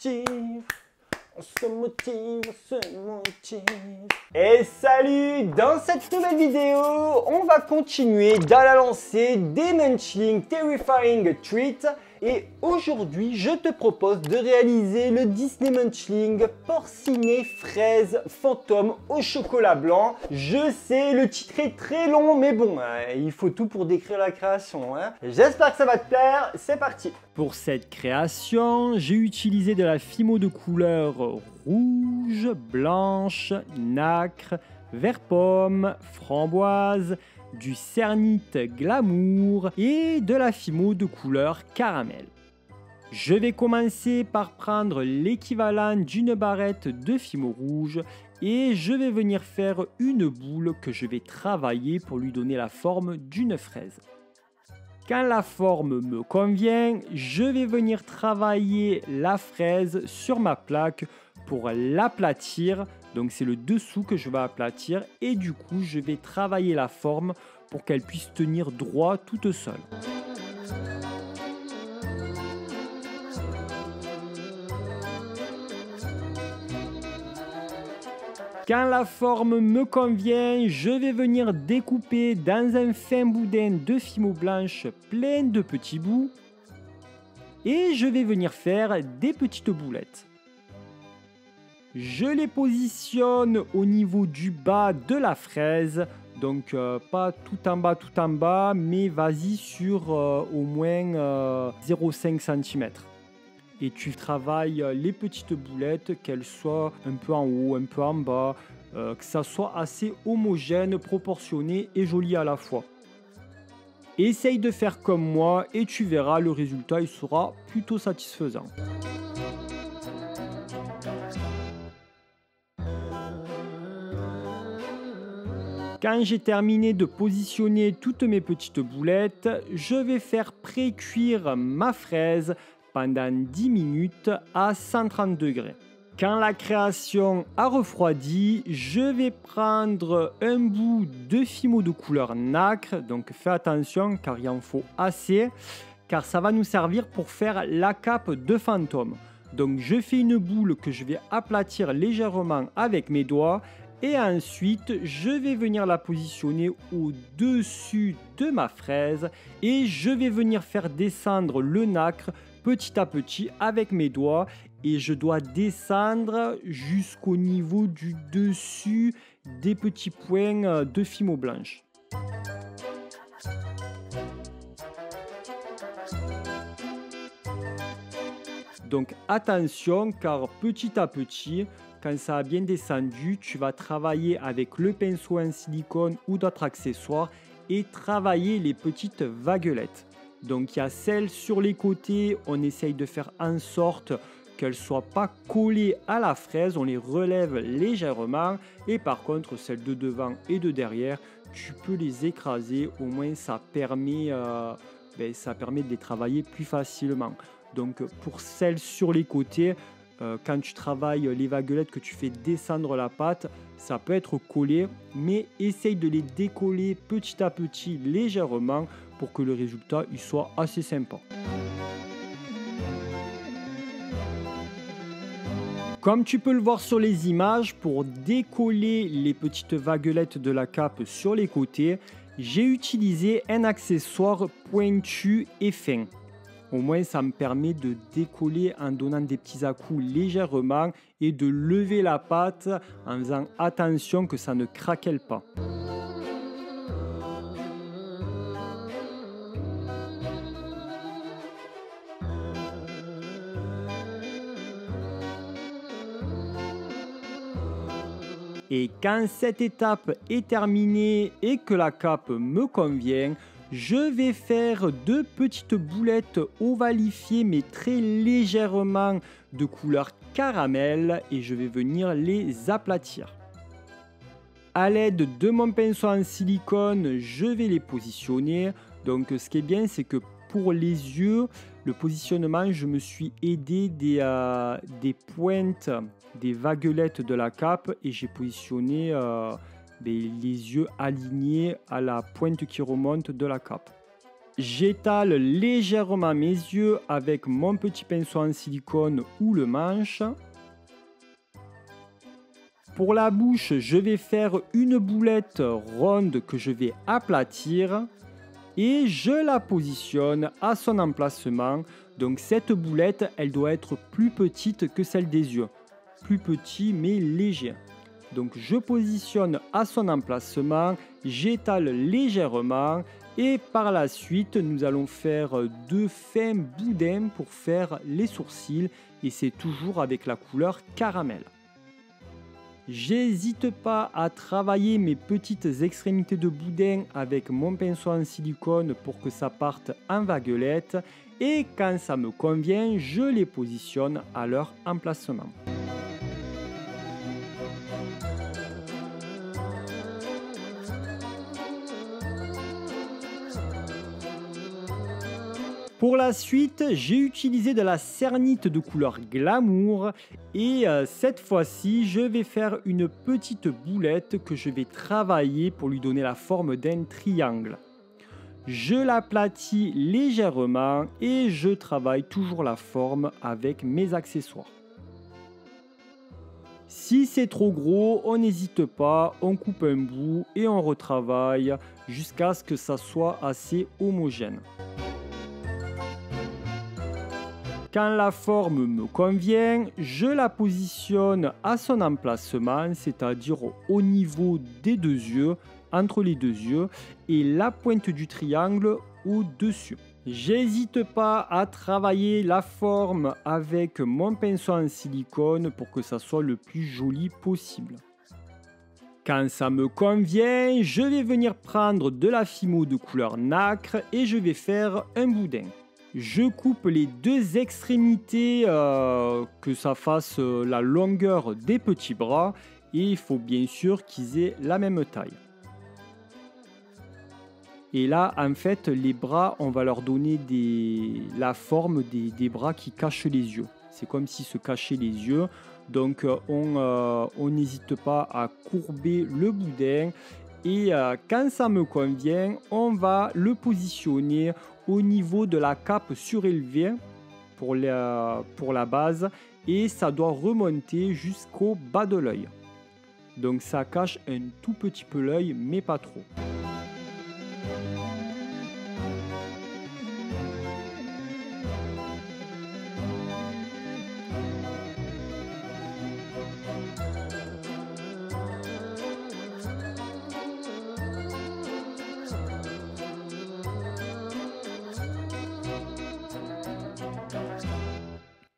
On se motive, on se motive. Et salut! Dans cette nouvelle vidéo, on va continuer dans la lancée des Munchling Terrifying Treat. Et aujourd'hui, je te propose de réaliser le Disney Munchling Porcinet Fraise Fantôme au chocolat blanc. Je sais, le titre est très long, mais bon, il faut tout pour décrire la création. J'espère que ça va te plaire, c'est parti! Pour cette création, j'ai utilisé de la fimo de couleur rouge, blanche, nacre, vert pomme, framboise, du cernite glamour et de la fimo de couleur caramel. Je vais commencer par prendre l'équivalent d'une barrette de fimo rouge et je vais venir faire une boule que je vais travailler pour lui donner la forme d'une fraise. Quand la forme me convient, je vais venir travailler la fraise sur ma plaque pour l'aplatir. Donc c'est le dessous que je vais aplatir et du coup je vais travailler la forme pour qu'elle puisse tenir droit toute seule. Quand la forme me convient, je vais venir découper dans un fin boudin de fimo blanche plein de petits bouts et je vais venir faire des petites boulettes. Je les positionne au niveau du bas de la fraise, donc pas tout en bas, mais vas-y sur au moins 0,5 cm. Et tu travailles les petites boulettes, qu'elles soient un peu en haut, un peu en bas, que ça soit assez homogène, proportionné et joli à la fois. Essaye de faire comme moi et tu verras, le résultat il sera plutôt satisfaisant. Quand j'ai terminé de positionner toutes mes petites boulettes, je vais faire pré-cuire ma fraise pendant 10 minutes à 130 degrés. Quand la création a refroidi, je vais prendre un bout de fimo de couleur nacre, donc fais attention car il en faut assez, car ça va nous servir pour faire la cape de fantôme. Donc je fais une boule que je vais aplatir légèrement avec mes doigts et ensuite je vais venir la positionner au-dessus de ma fraise et je vais venir faire descendre le nacre petit à petit avec mes doigts et je dois descendre jusqu'au niveau du dessus des petits points de fimo blanche. Donc attention car petit à petit, quand ça a bien descendu, tu vas travailler avec le pinceau en silicone ou d'autres accessoires et travailler les petites vaguelettes. Donc il y a celles sur les côtés, on essaye de faire en sorte qu'elles ne soient pas collées à la fraise, on les relève légèrement et par contre celles de devant et de derrière, tu peux les écraser, au moins ça permet de les travailler plus facilement. Donc pour celles sur les côtés, quand tu travailles les vaguelettes, que tu fais descendre la pâte, ça peut être collé, mais essaye de les décoller petit à petit légèrement pour que le résultat il soit assez sympa. Comme tu peux le voir sur les images, pour décoller les petites vaguelettes de la cape sur les côtés, j'ai utilisé un accessoire pointu et fin. Au moins, ça me permet de décoller en donnant des petits à-coups légèrement et de lever la pâte en faisant attention que ça ne craquelle pas. Et quand cette étape est terminée et que la cape me convient, je vais faire deux petites boulettes ovalifiées mais très légèrement de couleur caramel et je vais venir les aplatir. À l'aide de mon pinceau en silicone, je vais les positionner. Donc ce qui est bien, c'est que pour les yeux, le positionnement, je me suis aidé des pointes, des vaguelettes de la cape et j'ai positionné les yeux alignés à la pointe qui remonte de la cape. j'étale légèrement mes yeux avec mon petit pinceau en silicone ou le manche. Pour la bouche, je vais faire une boulette ronde que je vais aplatir et je la positionne à son emplacement. Donc cette boulette, elle doit être plus petite que celle des yeux. Plus petit mais léger. Donc je positionne à son emplacement, j'étale légèrement et par la suite nous allons faire 2 fins boudins pour faire les sourcils et c'est toujours avec la couleur caramel. J'hésite pas à travailler mes petites extrémités de boudin avec mon pinceau en silicone pour que ça parte en vaguelette et quand ça me convient, je les positionne à leur emplacement. Pour la suite, j'ai utilisé de la cernite de couleur glamour et cette fois-ci, je vais faire une petite boulette que je vais travailler pour lui donner la forme d'un triangle. Je l'aplatis légèrement et je travaille toujours la forme avec mes accessoires. Si c'est trop gros, on n'hésite pas, on coupe un bout et on retravaille jusqu'à ce que ça soit assez homogène. Quand la forme me convient, je la positionne à son emplacement, c'est-à-dire au niveau des 2 yeux, entre les 2 yeux, et la pointe du triangle au-dessus. J'hésite pas à travailler la forme avec mon pinceau en silicone pour que ça soit le plus joli possible. Quand ça me convient, je vais venir prendre de la fimo de couleur nacre et je vais faire un boudin. Je coupe les 2 extrémités, que ça fasse la longueur des petits bras et il faut bien sûr qu'ils aient la même taille. Et là, en fait, les bras, on va leur donner la forme des bras qui cachent les yeux. C'est comme s'ils se cachaient les yeux. Donc, on n'hésite pas à courber le boudin. Et quand ça me convient, on va le positionner au niveau de la cape surélevée pour la base. Et ça doit remonter jusqu'au bas de l'œil. Donc, ça cache un tout petit peu l'œil, mais pas trop.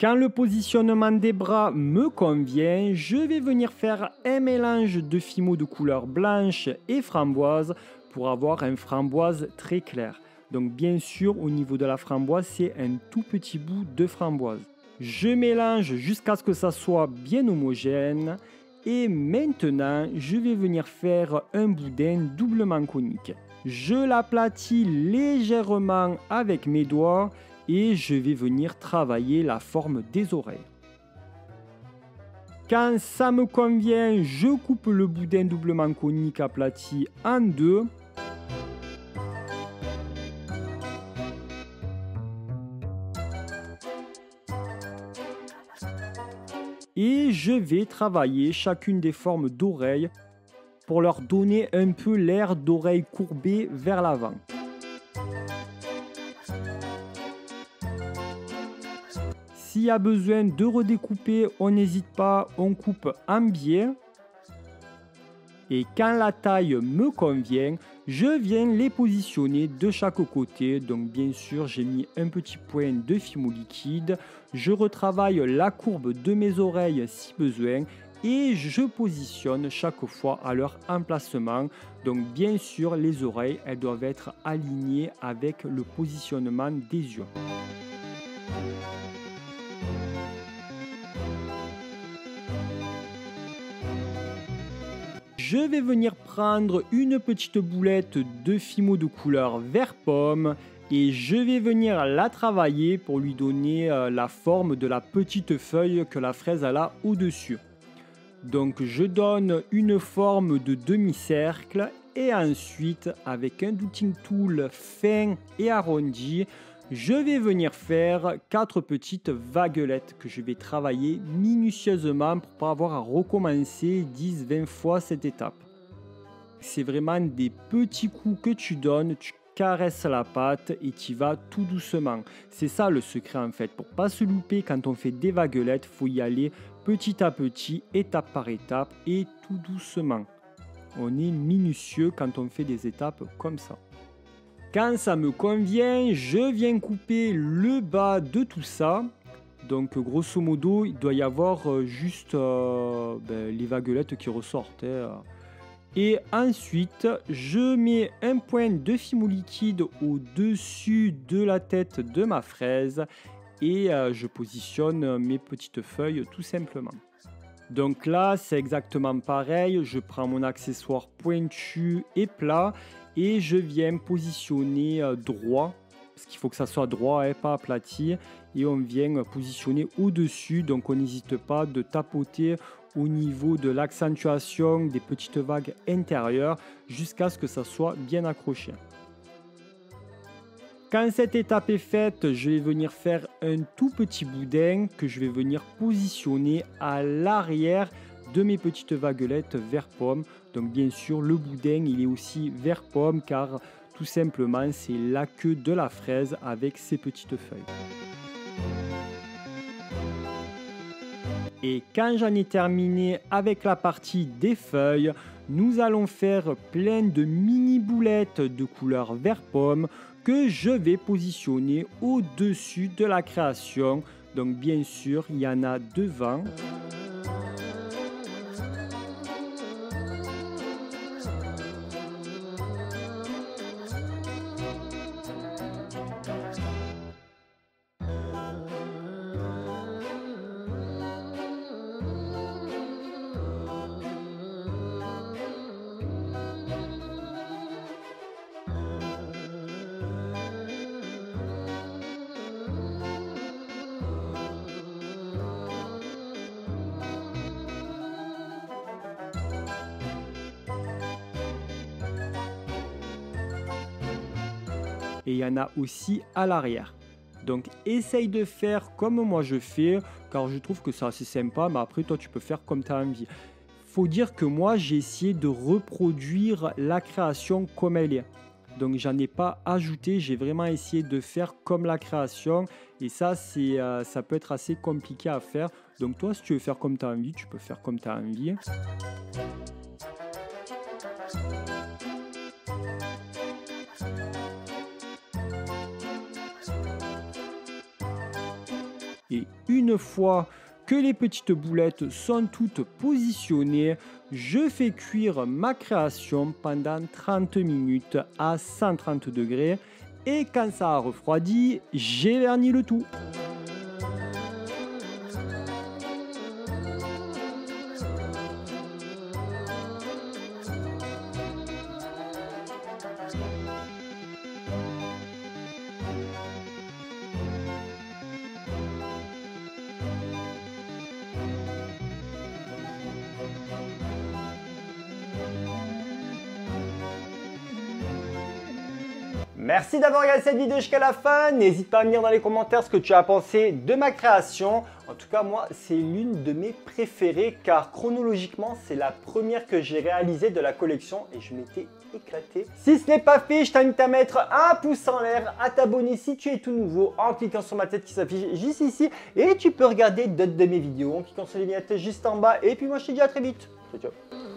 Quand le positionnement des bras me convient, je vais venir faire un mélange de fimo de couleur blanche et framboise pour avoir un framboise très clair. Donc bien sûr, au niveau de la framboise, c'est un tout petit bout de framboise. Je mélange jusqu'à ce que ça soit bien homogène. Et maintenant, je vais venir faire un boudin doublement conique. Je l'aplatis légèrement avec mes doigts et je vais venir travailler la forme des oreilles. Quand ça me convient, je coupe le boudin doublement conique aplati en 2. Et je vais travailler chacune des formes d'oreilles pour leur donner un peu l'air d'oreille courbée vers l'avant. S'il y a besoin de redécouper, on n'hésite pas, on coupe en biais. Et quand la taille me convient, je viens les positionner de chaque côté. Donc bien sûr, j'ai mis un petit point de fimo liquide. Je retravaille la courbe de mes oreilles si besoin. Et je positionne chaque fois à leur emplacement. Donc bien sûr, les oreilles, elles doivent être alignées avec le positionnement des yeux. Je vais venir prendre une petite boulette de fimo de couleur vert pomme et je vais venir la travailler pour lui donner la forme de la petite feuille que la fraise a au-dessus. Donc je donne une forme de demi-cercle Et ensuite, avec un douting tool fin et arrondi, je vais venir faire 4 petites vaguelettes que je vais travailler minutieusement pour ne pas avoir à recommencer 10-20 fois cette étape. C'est vraiment des petits coups que tu donnes, tu caresses la pâte et tu vas tout doucement. C'est ça le secret en fait. Pour ne pas se louper quand on fait des vaguelettes, il faut y aller petit à petit, étape par étape et tout doucement. On est minutieux quand on fait des étapes comme ça. Quand ça me convient, je viens couper le bas de tout ça. Donc grosso modo, il doit y avoir juste les vaguelettes qui ressortent. Et ensuite, je mets un point de fimo liquide au-dessus de la tête de ma fraise et je positionne mes petites feuilles tout simplement. Donc là, c'est exactement pareil. Je prends mon accessoire pointu et plat et je viens positionner droit, parce qu'il faut que ça soit droit et pas aplati, et on vient positionner au-dessus, donc on n'hésite pas de tapoter au niveau de l'accentuation des petites vagues intérieures jusqu'à ce que ça soit bien accroché. Quand cette étape est faite, je vais venir faire un tout petit boudin que je vais venir positionner à l'arrière de mes petites vaguelettes vert pomme. Donc bien sûr, le boudin il est aussi vert pomme car tout simplement c'est la queue de la fraise avec ses petites feuilles. Et quand j'en ai terminé avec la partie des feuilles, nous allons faire plein de mini boulettes de couleur vert pomme que je vais positionner au-dessus de la création. Donc bien sûr, il y en a devant. Et il y en a aussi à l'arrière. Donc essaye de faire comme moi je fais, car je trouve que c'est assez sympa, mais après toi tu peux faire comme tu as envie. Faut dire que moi j'ai essayé de reproduire la création comme elle est. Donc j'en ai pas ajouté, j'ai vraiment essayé de faire comme la création. Et ça, ça peut être assez compliqué à faire. Donc toi si tu veux faire comme tu as envie, tu peux faire comme tu as envie. Et une fois que les petites boulettes sont toutes positionnées, je fais cuire ma création pendant 30 minutes à 130 degrés. Et quand ça a refroidi, j'ai verni le tout. Merci d'avoir regardé cette vidéo jusqu'à la fin. N'hésite pas à me dire dans les commentaires ce que tu as pensé de ma création. En tout cas, moi, c'est l'une de mes préférées car chronologiquement, c'est la première que j'ai réalisée de la collection et je m'étais éclaté. Si ce n'est pas fait, je t'invite à mettre un pouce en l'air, à t'abonner si tu es tout nouveau en cliquant sur ma tête qui s'affiche juste ici. Et tu peux regarder d'autres de mes vidéos en cliquant sur les vignettes juste en bas. Et puis moi, je te dis à très vite. Ciao, ciao.